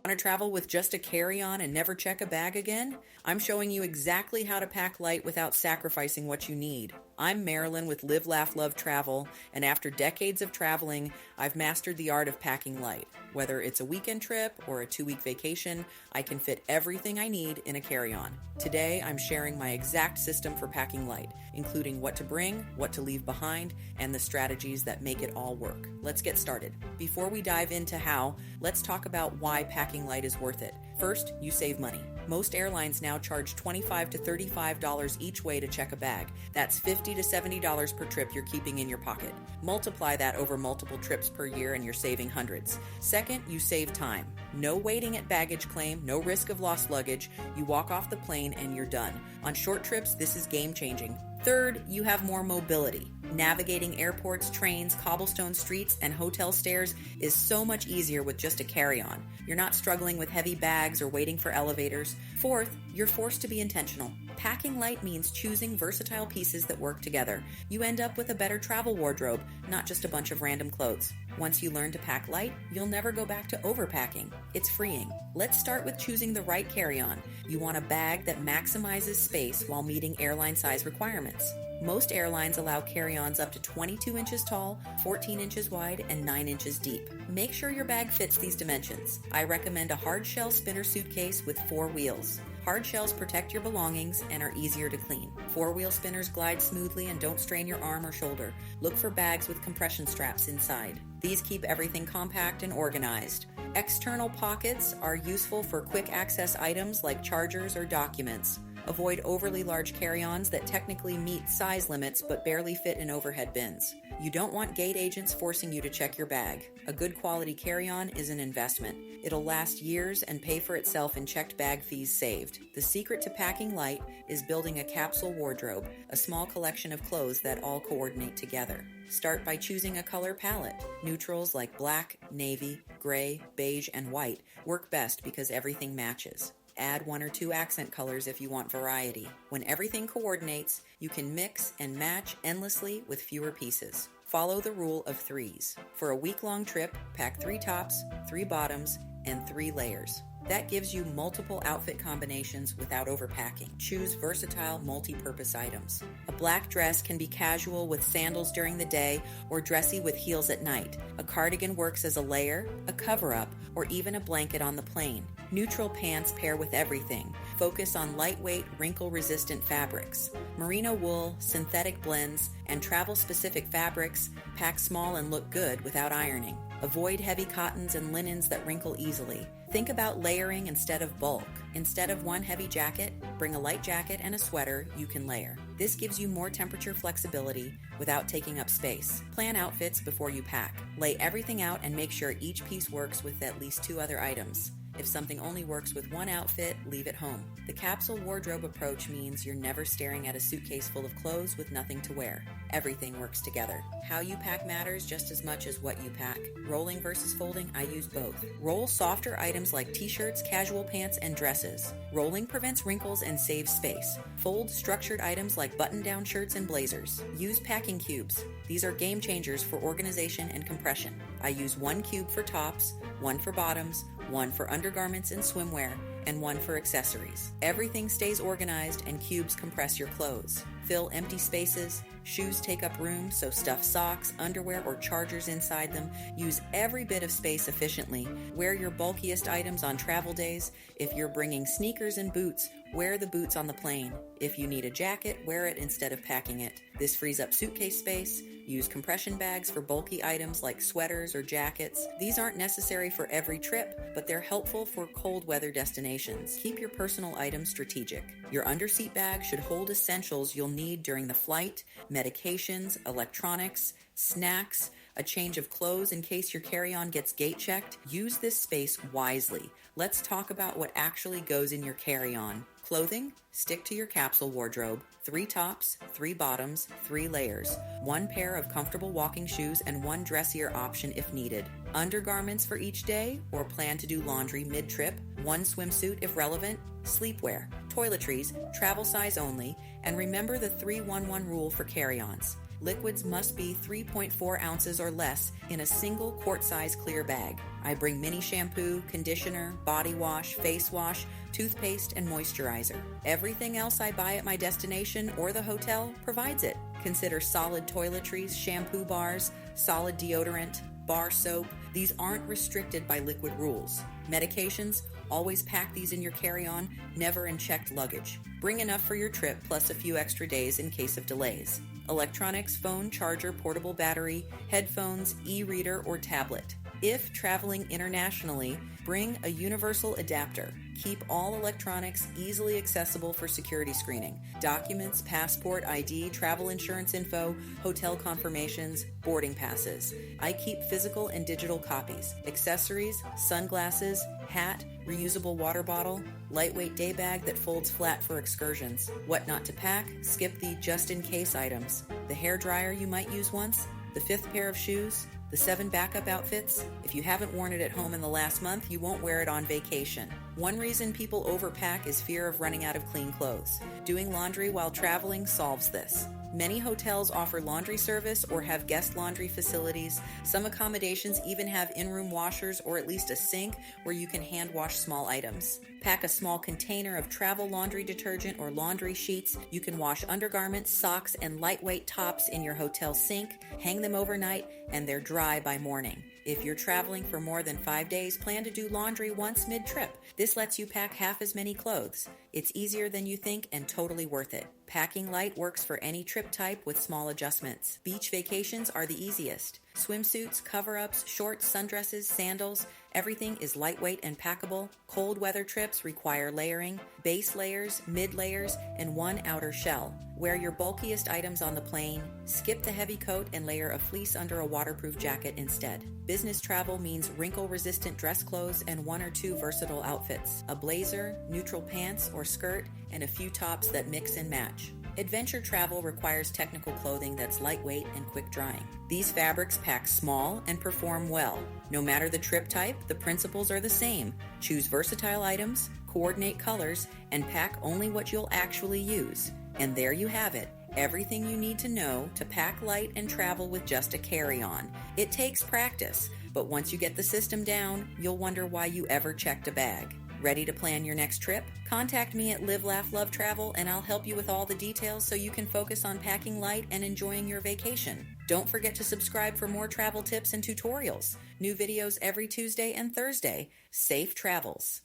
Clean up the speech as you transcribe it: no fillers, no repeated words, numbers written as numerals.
Want to travel with just a carry-on and never check a bag again? I'm showing you exactly how to pack light without sacrificing what you need. I'm Marilyn with Live, Laugh, Love Travel, and after decades of traveling, I've mastered the art of packing light. Whether it's a weekend trip or a 2-week vacation, I can fit everything I need in a carry-on. Today, I'm sharing my exact system for packing light, including what to bring, what to leave behind, and the strategies that make it all work. Let's get started. Before we dive into how, let's talk about why packing light is worth it. First, you save money. Most airlines now charge $25 to $35 each way to check a bag. That's $50 to $70 per trip you're keeping in your pocket. Multiply that over multiple trips per year and you're saving hundreds. Second, you save time. No waiting at baggage claim, no risk of lost luggage. You walk off the plane and you're done. On short trips, this is game-changing. Third, you have more mobility. Navigating airports, trains, cobblestone streets, and hotel stairs is so much easier with just a carry-on. You're not struggling with heavy bags or waiting for elevators. Fourth, you're forced to be intentional. Packing light means choosing versatile pieces that work together. You end up with a better travel wardrobe, not just a bunch of random clothes. Once you learn to pack light, you'll never go back to overpacking. It's freeing. Let's start with choosing the right carry-on. You want a bag that maximizes space while meeting airline size requirements. Most airlines allow carry-ons up to 22 inches tall, 14 inches wide, and 9 inches deep. Make sure your bag fits these dimensions. I recommend a hard shell spinner suitcase with 4 wheels. Hard shells protect your belongings and are easier to clean. 4-wheel spinners glide smoothly and don't strain your arm or shoulder. Look for bags with compression straps inside. These keep everything compact and organized. External pockets are useful for quick access items like chargers or documents. Avoid overly large carry-ons that technically meet size limits but barely fit in overhead bins. You don't want gate agents forcing you to check your bag. A good quality carry-on is an investment. It'll last years and pay for itself in checked bag fees saved. The secret to packing light is building a capsule wardrobe, a small collection of clothes that all coordinate together. Start by choosing a color palette. Neutrals like black, navy, gray, beige, and white work best because everything matches. Add 1 or 2 accent colors if you want variety. When everything coordinates, you can mix and match endlessly with fewer pieces. Follow the rule of 3s. For a week-long trip, pack 3 tops, 3 bottoms, and 3 layers. That gives you multiple outfit combinations without overpacking. Choose versatile, multi-purpose items. A black dress can be casual with sandals during the day or dressy with heels at night. A cardigan works as a layer, a cover-up, or even a blanket on the plane. Neutral pants pair with everything. Focus on lightweight, wrinkle-resistant fabrics. Merino wool, synthetic blends, and travel-specific fabrics pack small and look good without ironing. Avoid heavy cottons and linens that wrinkle easily. Think about layering instead of bulk. Instead of one heavy jacket, bring a light jacket and a sweater you can layer. This gives you more temperature flexibility without taking up space. Plan outfits before you pack. Lay everything out and make sure each piece works with at least 2 other items. If something only works with one outfit, leave it home. The capsule wardrobe approach means you're never staring at a suitcase full of clothes with nothing to wear. Everything works together. How you pack matters just as much as what you pack. Rolling versus folding, I use both. Roll softer items like t-shirts, casual pants, and dresses. Rolling prevents wrinkles and saves space. Fold structured items like button-down shirts and blazers. Use packing cubes. These are game changers for organization and compression. I use 1 cube for tops, 1 for bottoms, 1 for undergarments and swimwear, and 1 for accessories. Everything stays organized and cubes compress your clothes. Fill empty spaces. Shoes take up room, so stuff socks, underwear, or chargers inside them. Use every bit of space efficiently. Wear your bulkiest items on travel days. If you're bringing sneakers and boots, wear the boots on the plane. If you need a jacket, wear it instead of packing it. This frees up suitcase space. Use compression bags for bulky items like sweaters or jackets. These aren't necessary for every trip, but they're helpful for cold weather destinations. Keep your personal items strategic. Your underseat bag should hold essentials you'll need during the flight, medications, electronics, snacks, a change of clothes in case your carry-on gets gate checked. Use this space wisely. Let's talk about what actually goes in your carry-on. Clothing, stick to your capsule wardrobe. 3 tops, 3 bottoms, 3 layers. 1 pair of comfortable walking shoes and 1 dressier option if needed. Undergarments for each day or plan to do laundry mid-trip. 1 swimsuit if relevant. Sleepwear, toiletries, travel size only, and remember the 3-1-1 rule for carry-ons. Liquids must be 3.4 ounces or less in a single quart-size clear bag. I bring mini shampoo, conditioner, body wash, face wash, toothpaste, and moisturizer. Everything else I buy at my destination or the hotel provides it. Consider solid toiletries, shampoo bars, solid deodorant, bar soap. These aren't restricted by liquid rules. Medications, always pack these in your carry-on, never in checked luggage. Bring enough for your trip plus a few extra days in case of delays. Electronics, phone, charger, portable battery, headphones, e-reader, or tablet. If traveling internationally, bring a universal adapter. Keep all electronics easily accessible for security screening. Documents, passport, ID, travel insurance info, hotel confirmations, boarding passes. I keep physical and digital copies. Accessories, sunglasses, hat, reusable water bottle, lightweight day bag that folds flat for excursions. What not to pack? Skip the just-in-case items. The hair dryer you might use once, the 5th pair of shoes, the 7 backup outfits. If you haven't worn it at home in the last month, you won't wear it on vacation. One reason people overpack is fear of running out of clean clothes. Doing laundry while traveling solves this. Many hotels offer laundry service or have guest laundry facilities. Some accommodations even have in-room washers or at least a sink where you can hand wash small items. Pack a small container of travel laundry detergent or laundry sheets. You can wash undergarments, socks, and lightweight tops in your hotel sink, hang them overnight, and they're dry by morning. If you're traveling for more than 5 days, plan to do laundry once mid-trip. This lets you pack half as many clothes. It's easier than you think and totally worth it. Packing light works for any trip type with small adjustments. Beach vacations are the easiest. Swimsuits, cover-ups, shorts, sundresses, sandals, everything is lightweight and packable. Cold weather trips require layering, base layers, mid layers, and one outer shell. Wear your bulkiest items on the plane, skip the heavy coat and layer a fleece under a waterproof jacket instead. Business travel means wrinkle-resistant dress clothes and 1 or 2 versatile outfits, a blazer, neutral pants or skirt, and a few tops that mix and match. Adventure travel requires technical clothing that's lightweight and quick drying. These fabrics pack small and perform well. No matter the trip type, the principles are the same. Choose versatile items, coordinate colors, and pack only what you'll actually use. And there you have it. Everything you need to know to pack light and travel with just a carry-on. It takes practice, but once you get the system down, you'll wonder why you ever checked a bag. Ready to plan your next trip? Contact me at Live, Laugh, Love Travel and I'll help you with all the details so you can focus on packing light and enjoying your vacation. Don't forget to subscribe for more travel tips and tutorials. New videos every Tuesday and Thursday. Safe travels.